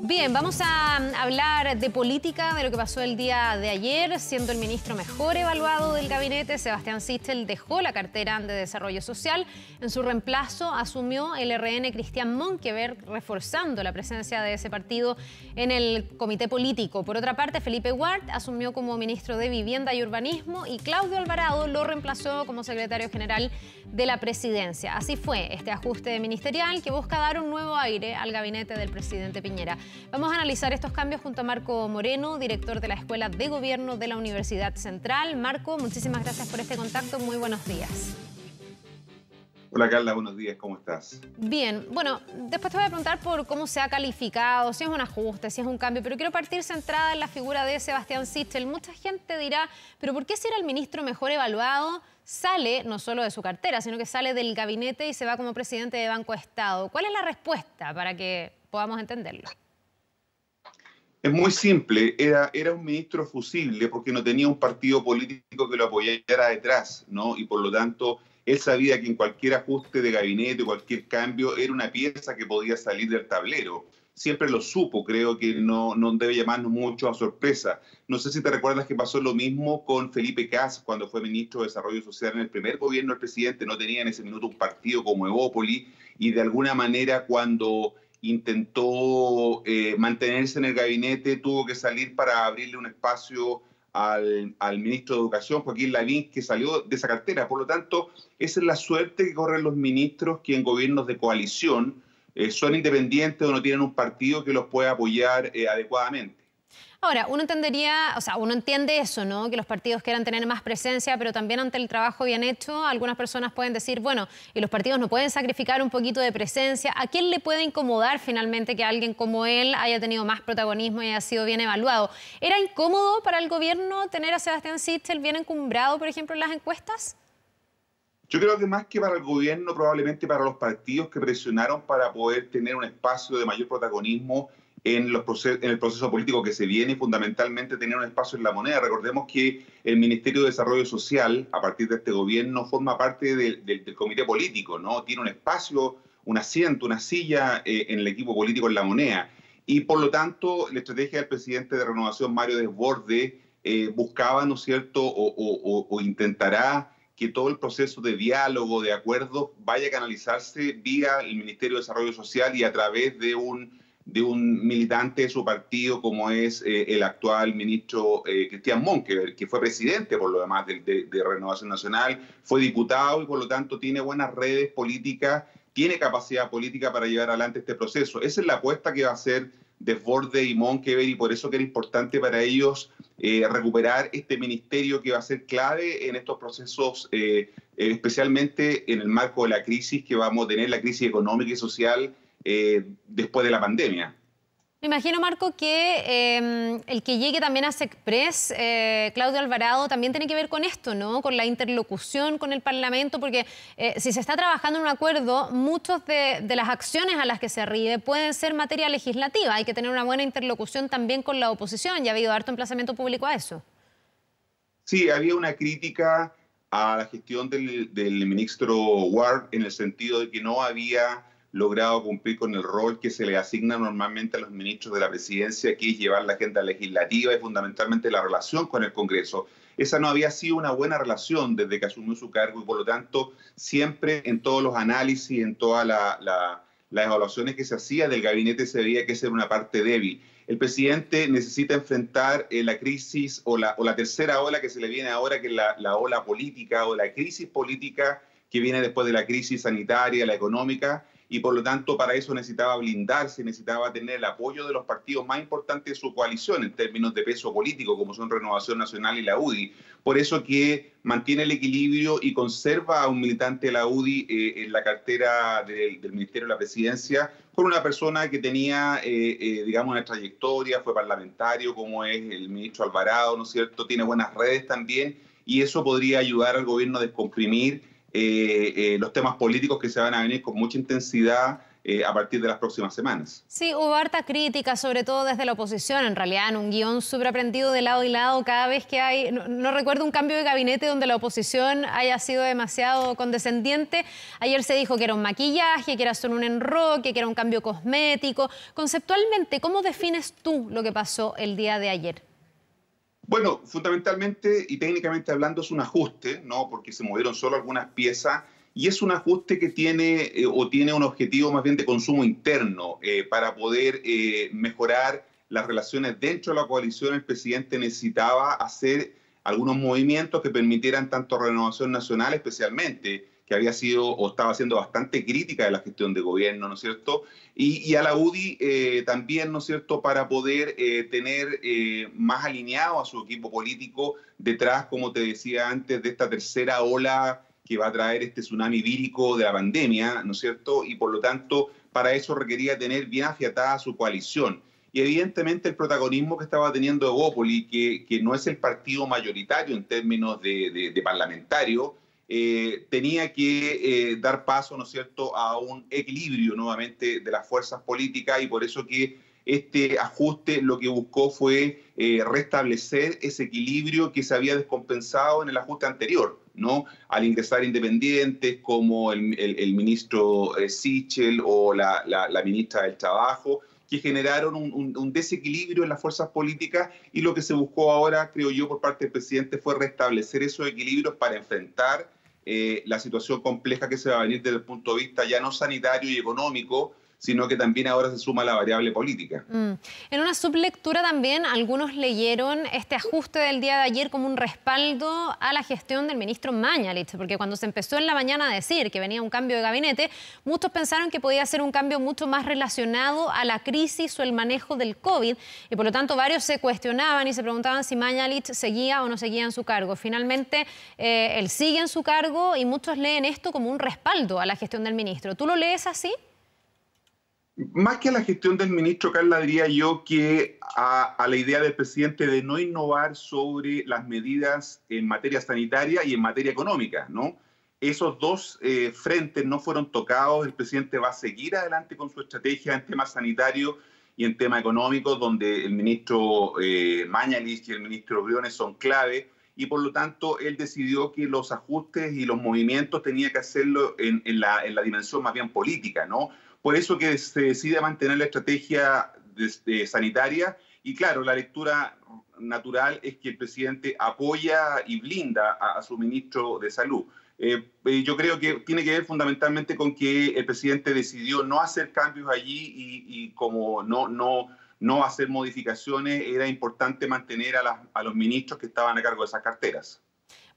Bien, vamos a hablar de política, de lo que pasó el día de ayer. Siendo el ministro mejor evaluado del gabinete, Sebastián Sichel dejó la cartera de Desarrollo Social. En su reemplazo asumió el RN Cristian Monkeberg, reforzando la presencia de ese partido en el comité político. Por otra parte, Felipe Ward asumió como ministro de Vivienda y Urbanismo y Claudio Alvarado lo reemplazó como secretario general de la presidencia. Así fue este ajuste ministerial que busca dar un nuevo aire al gabinete del presidente Piñera. Vamos a analizar estos cambios junto a Marco Moreno, director de la Escuela de Gobierno de la Universidad Central. Marco, muchísimas gracias por este contacto. Muy buenos días. Hola Carla, buenos días, ¿cómo estás? Bien, bueno, después te voy a preguntar por cómo se ha calificado, si es un ajuste, si es un cambio, pero quiero partir centrada en la figura de Sebastián Sichel. Mucha gente dirá, pero ¿por qué si era el ministro mejor evaluado sale no solo de su cartera, sino que sale del gabinete y se va como presidente de Banco Estado? ¿Cuál es la respuesta para que podamos entenderlo? Es muy simple, era un ministro fusible porque no tenía un partido político que lo apoyara detrás, ¿no? Y por lo tanto, él sabía que en cualquier ajuste de gabinete, cualquier cambio, era una pieza que podía salir del tablero. Siempre lo supo, creo que no debe llamarnos mucho a sorpresa. No sé si te recuerdas que pasó lo mismo con Felipe Kast cuando fue ministro de Desarrollo Social en el primer gobierno del presidente. No tenía en ese minuto un partido como Evópoli y de alguna manera cuando intentó mantenerse en el gabinete, tuvo que salir para abrirle un espacio al ministro de Educación, Joaquín Lavín, que salió de esa cartera. Por lo tanto, esa es la suerte que corren los ministros que en gobiernos de coalición son independientes o no tienen un partido que los pueda apoyar adecuadamente. Ahora, uno entendería, o sea, uno entiende eso, ¿no? Que los partidos quieran tener más presencia, pero también ante el trabajo bien hecho, algunas personas pueden decir, bueno, y los partidos no pueden sacrificar un poquito de presencia. ¿A quién le puede incomodar finalmente que alguien como él haya tenido más protagonismo y haya sido bien evaluado? ¿Era incómodo para el gobierno tener a Sebastián Sichel bien encumbrado, por ejemplo, en las encuestas? Yo creo que más que para el gobierno, probablemente para los partidos que presionaron para poder tener un espacio de mayor protagonismo en el proceso político que se viene y fundamentalmente tener un espacio en la moneda. Recordemos que el Ministerio de Desarrollo Social, a partir de este gobierno, forma parte del comité político, ¿no? Tiene un espacio, un asiento, una silla en el equipo político en la moneda. Y por lo tanto, la estrategia del presidente de Renovación, Mario Desbordes, buscaba, ¿no es cierto?, o intentará que todo el proceso de diálogo, de acuerdo, vaya a canalizarse vía el Ministerio de Desarrollo Social y a través de un militante de su partido como es el actual ministro Cristian Monkeberg, que fue presidente por lo demás de Renovación Nacional, fue diputado y por lo tanto tiene buenas redes políticas, tiene capacidad política para llevar adelante este proceso. Esa es la apuesta que va a hacer Desbordes y Monkeberg y por eso que era importante para ellos recuperar este ministerio que va a ser clave en estos procesos, especialmente en el marco de la crisis que vamos a tener, la crisis económica y social después de la pandemia. Me imagino, Marco, que el que llegue también a Sexpress, Claudio Alvarado, también tiene que ver con esto, ¿no? Con la interlocución con el Parlamento, porque si se está trabajando en un acuerdo, muchas de las acciones a las que se arribe pueden ser materia legislativa. Hay que tener una buena interlocución también con la oposición. Ya ha habido harto emplazamiento público a eso. Sí, había una crítica a la gestión del ministro Ward en el sentido de que no había logrado cumplir con el rol que se le asigna normalmente a los ministros de la presidencia, que es llevar la agenda legislativa y fundamentalmente la relación con el Congreso. Esa no había sido una buena relación desde que asumió su cargo y por lo tanto siempre en todos los análisis, en todas las evaluaciones que se hacía del gabinete se veía que esa era una parte débil. El presidente necesita enfrentar la crisis o la tercera ola que se le viene ahora, que es la ola política o la crisis política que viene después de la crisis sanitaria, la económica, y por lo tanto para eso necesitaba blindarse, necesitaba tener el apoyo de los partidos más importantes de su coalición en términos de peso político, como son Renovación Nacional y la UDI. Por eso que mantiene el equilibrio y conserva a un militante de la UDI en la cartera del Ministerio de la Presidencia, con una persona que tenía, digamos, una trayectoria, fue parlamentario, como es el ministro Alvarado, ¿no es cierto? Tiene buenas redes también, y eso podría ayudar al gobierno a descomprimir los temas políticos que se van a venir con mucha intensidad a partir de las próximas semanas. Sí, hubo harta crítica, sobre todo desde la oposición, en realidad, en un guión súper aprendido de lado y lado cada vez que hay... No recuerdo un cambio de gabinete donde la oposición haya sido demasiado condescendiente. Ayer se dijo que era un maquillaje, que era solo un enroque, que era un cambio cosmético. Conceptualmente, ¿cómo defines tú lo que pasó el día de ayer? Bueno, fundamentalmente y técnicamente hablando es un ajuste, ¿no? Porque se movieron solo algunas piezas y es un ajuste que tiene o tiene un objetivo más bien de consumo interno para poder mejorar las relaciones dentro de la coalición. El presidente necesitaba hacer algunos movimientos que permitieran tanto a Renovación Nacional especialmente, que había sido o estaba siendo bastante crítica de la gestión de gobierno, ¿no es cierto? Y a la UDI también, ¿no es cierto?, para poder tener más alineado a su equipo político detrás, como te decía antes, de esta tercera ola que va a traer este tsunami vírico de la pandemia, ¿no es cierto? Y por lo tanto, para eso requería tener bien afiatada su coalición. Y evidentemente el protagonismo que estaba teniendo Evópoli, que no es el partido mayoritario en términos de parlamentario, tenía que dar paso, ¿no es cierto?, a un equilibrio nuevamente de las fuerzas políticas y por eso que este ajuste lo que buscó fue restablecer ese equilibrio que se había descompensado en el ajuste anterior, ¿no? Al ingresar independientes como el ministro Sichel o la ministra del Trabajo, que generaron un desequilibrio en las fuerzas políticas y lo que se buscó ahora, creo yo, por parte del presidente fue restablecer esos equilibrios para enfrentar la situación compleja que se va a venir desde el punto de vista ya no sanitario y económico, sino que también ahora se suma la variable política. En una sublectura también, algunos leyeron este ajuste del día de ayer como un respaldo a la gestión del ministro Mañalich, porque cuando se empezó en la mañana a decir que venía un cambio de gabinete, muchos pensaron que podía ser un cambio mucho más relacionado a la crisis o el manejo del COVID, y por lo tanto varios se cuestionaban y se preguntaban si Mañalich seguía o no seguía en su cargo. Finalmente, él sigue en su cargo y muchos leen esto como un respaldo a la gestión del ministro. ¿Tú lo lees así? Más que a la gestión del ministro, Carla, diría yo que a la idea del presidente de no innovar sobre las medidas en materia sanitaria y en materia económica, ¿no? Esos dos frentes no fueron tocados. El presidente va a seguir adelante con su estrategia en temas sanitarios y en temas económicos, donde el ministro Mañalich y el ministro Briones son clave, y por lo tanto él decidió que los ajustes y los movimientos tenía que hacerlo en la dimensión más bien política, ¿no? Por eso que se decide mantener la estrategia sanitaria y claro, la lectura natural es que el presidente apoya y blinda a su ministro de Salud. Yo creo que tiene que ver fundamentalmente con que el presidente decidió no hacer cambios allí y como no hacer modificaciones, era importante mantener a los ministros que estaban a cargo de esas carteras.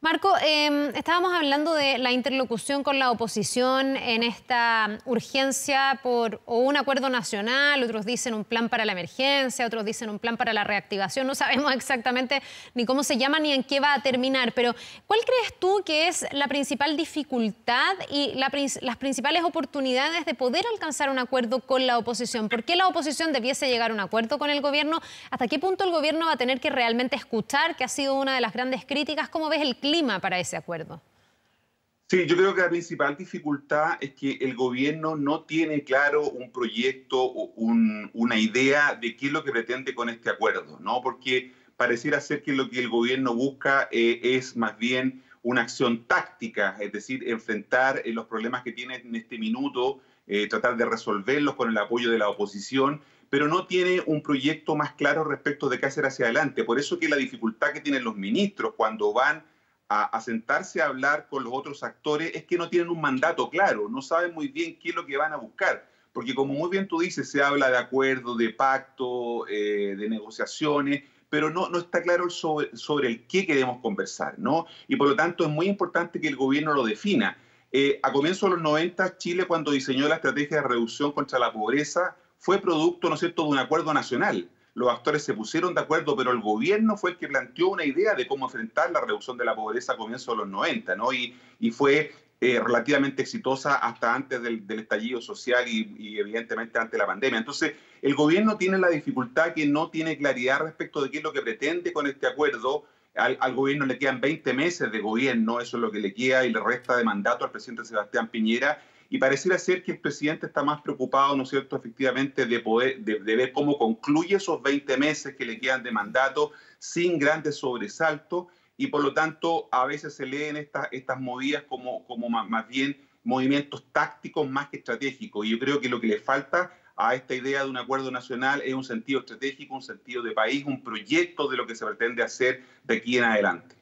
Marco, estábamos hablando de la interlocución con la oposición en esta urgencia por o un acuerdo nacional, otros dicen un plan para la emergencia, otros dicen un plan para la reactivación, no sabemos exactamente ni cómo se llama ni en qué va a terminar, pero ¿cuál crees tú que es la principal dificultad y las principales oportunidades de poder alcanzar un acuerdo con la oposición? ¿Por qué la oposición debiese llegar a un acuerdo con el gobierno? ¿Hasta qué punto el gobierno va a tener que realmente escuchar, que ha sido una de las grandes críticas? ¿Cómo ves el clima para ese acuerdo? Sí, yo creo que la principal dificultad es que el gobierno no tiene claro un proyecto o una idea de qué es lo que pretende con este acuerdo, ¿no? Porque pareciera ser que lo que el gobierno busca es más bien una acción táctica, es decir, enfrentar los problemas que tiene en este minuto, tratar de resolverlos con el apoyo de la oposición, pero no tiene un proyecto más claro respecto de qué hacer hacia adelante. Por eso que la dificultad que tienen los ministros cuando van a sentarse a hablar con los otros actores es que no tienen un mandato claro, no saben muy bien qué es lo que van a buscar, porque como muy bien tú dices, se habla de acuerdo, de pacto, de negociaciones, pero no está claro sobre el qué queremos conversar, ¿no? Y por lo tanto es muy importante que el gobierno lo defina. A comienzos de los 90, Chile, cuando diseñó la estrategia de reducción contra la pobreza, fue producto, ¿no es cierto?, de un acuerdo nacional. Los actores se pusieron de acuerdo, pero el gobierno fue el que planteó una idea de cómo enfrentar la reducción de la pobreza a comienzos de los 90, ¿no? Y fue relativamente exitosa hasta antes del estallido social y evidentemente antes de la pandemia. Entonces, el gobierno tiene la dificultad que no tiene claridad respecto de qué es lo que pretende con este acuerdo. Al gobierno le quedan 20 meses de gobierno, eso es lo que le queda y le resta de mandato al presidente Sebastián Piñera. y pareciera ser que el presidente está más preocupado, ¿no es cierto?, efectivamente de ver cómo concluye esos 20 meses que le quedan de mandato sin grandes sobresaltos, y por lo tanto a veces se leen estas movidas como más bien movimientos tácticos más que estratégicos. Y yo creo que lo que le falta a esta idea de un acuerdo nacional es un sentido estratégico, un sentido de país, un proyecto de lo que se pretende hacer de aquí en adelante.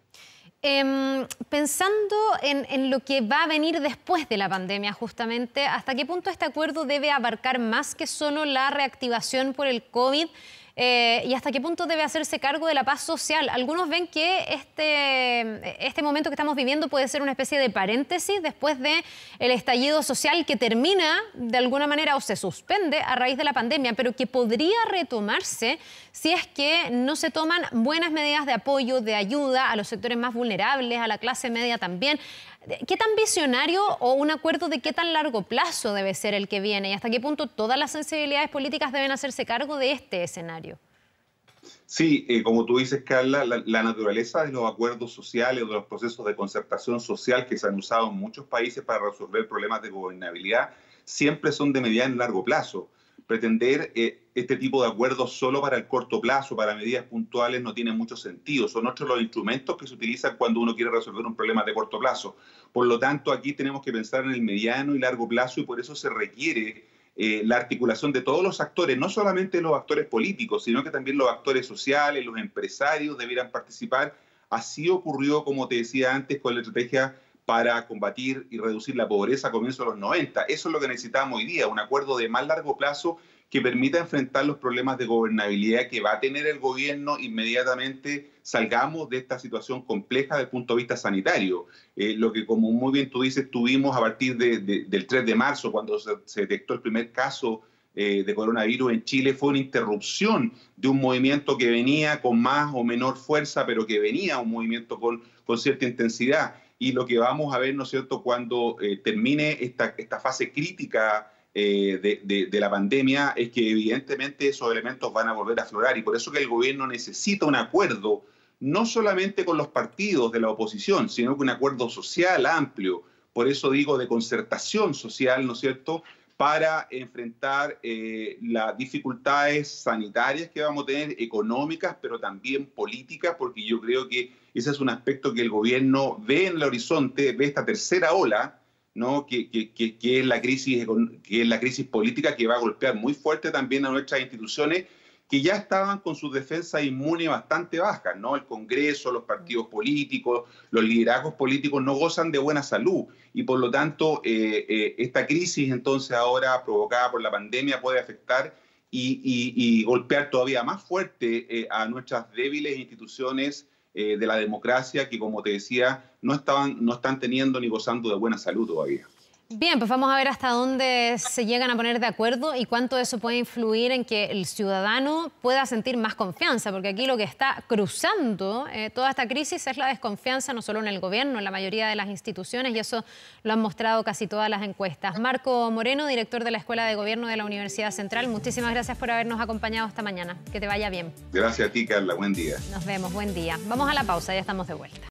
Pensando en lo que va a venir después de la pandemia, justamente, ¿hasta qué punto este acuerdo debe abarcar más que solo la reactivación por el COVID? ¿Y hasta qué punto debe hacerse cargo de la paz social? Algunos ven que este momento que estamos viviendo puede ser una especie de paréntesis después del estallido social que termina de alguna manera o se suspende a raíz de la pandemia, pero que podría retomarse si es que no se toman buenas medidas de apoyo, de ayuda a los sectores más vulnerables, a la clase media también. ¿Qué tan visionario o un acuerdo de qué tan largo plazo debe ser el que viene y hasta qué punto todas las sensibilidades políticas deben hacerse cargo de este escenario? Sí, como tú dices, Carla, la naturaleza de los acuerdos sociales, de los procesos de concertación social que se han usado en muchos países para resolver problemas de gobernabilidad, siempre son de mediano y largo plazo. Pretender este tipo de acuerdos solo para el corto plazo, para medidas puntuales, no tiene mucho sentido. Son otros los instrumentos que se utilizan cuando uno quiere resolver un problema de corto plazo. Por lo tanto, aquí tenemos que pensar en el mediano y largo plazo, y por eso se requiere la articulación de todos los actores, no solamente los actores políticos, sino que también los actores sociales, los empresarios debieran participar. Así ocurrió, como te decía antes, con la estrategia para combatir y reducir la pobreza a comienzos de los 90. Eso es lo que necesitamos hoy día, un acuerdo de más largo plazo que permita enfrentar los problemas de gobernabilidad que va a tener el gobierno inmediatamente salgamos de esta situación compleja desde el punto de vista sanitario. Lo que, como muy bien tú dices, tuvimos a partir del 3 de marzo, cuando se detectó el primer caso de coronavirus en Chile, fue una interrupción de un movimiento que venía con más o menor fuerza, pero que venía un movimiento con cierta intensidad. Y lo que vamos a ver, ¿no es cierto?, cuando termine esta fase crítica de la pandemia, es que evidentemente esos elementos van a volver a aflorar, y por eso que el gobierno necesita un acuerdo, no solamente con los partidos de la oposición, sino que un acuerdo social amplio, por eso digo de concertación social, ¿no es cierto?, para enfrentar las dificultades sanitarias que vamos a tener, económicas, pero también políticas, porque yo creo que ese es un aspecto que el gobierno ve en el horizonte, ve esta tercera ola, ¿no?, que es la crisis política, que va a golpear muy fuerte también a nuestras instituciones, que ya estaban con sus defensas inmunes bastante bajas, ¿no? El Congreso, los partidos políticos, los liderazgos políticos no gozan de buena salud, y por lo tanto esta crisis entonces ahora provocada por la pandemia puede afectar y golpear todavía más fuerte a nuestras débiles instituciones de la democracia, que, como te decía, no están teniendo ni gozando de buena salud todavía. Bien, pues vamos a ver hasta dónde se llegan a poner de acuerdo y cuánto eso puede influir en que el ciudadano pueda sentir más confianza, porque aquí lo que está cruzando toda esta crisis es la desconfianza, no solo en el gobierno, en la mayoría de las instituciones, y eso lo han mostrado casi todas las encuestas. Marco Moreno, director de la Escuela de Gobierno de la Universidad Central, muchísimas gracias por habernos acompañado esta mañana. Que te vaya bien. Gracias a ti, Carla. Buen día. Nos vemos. Buen día. Vamos a la pausa, ya estamos de vuelta.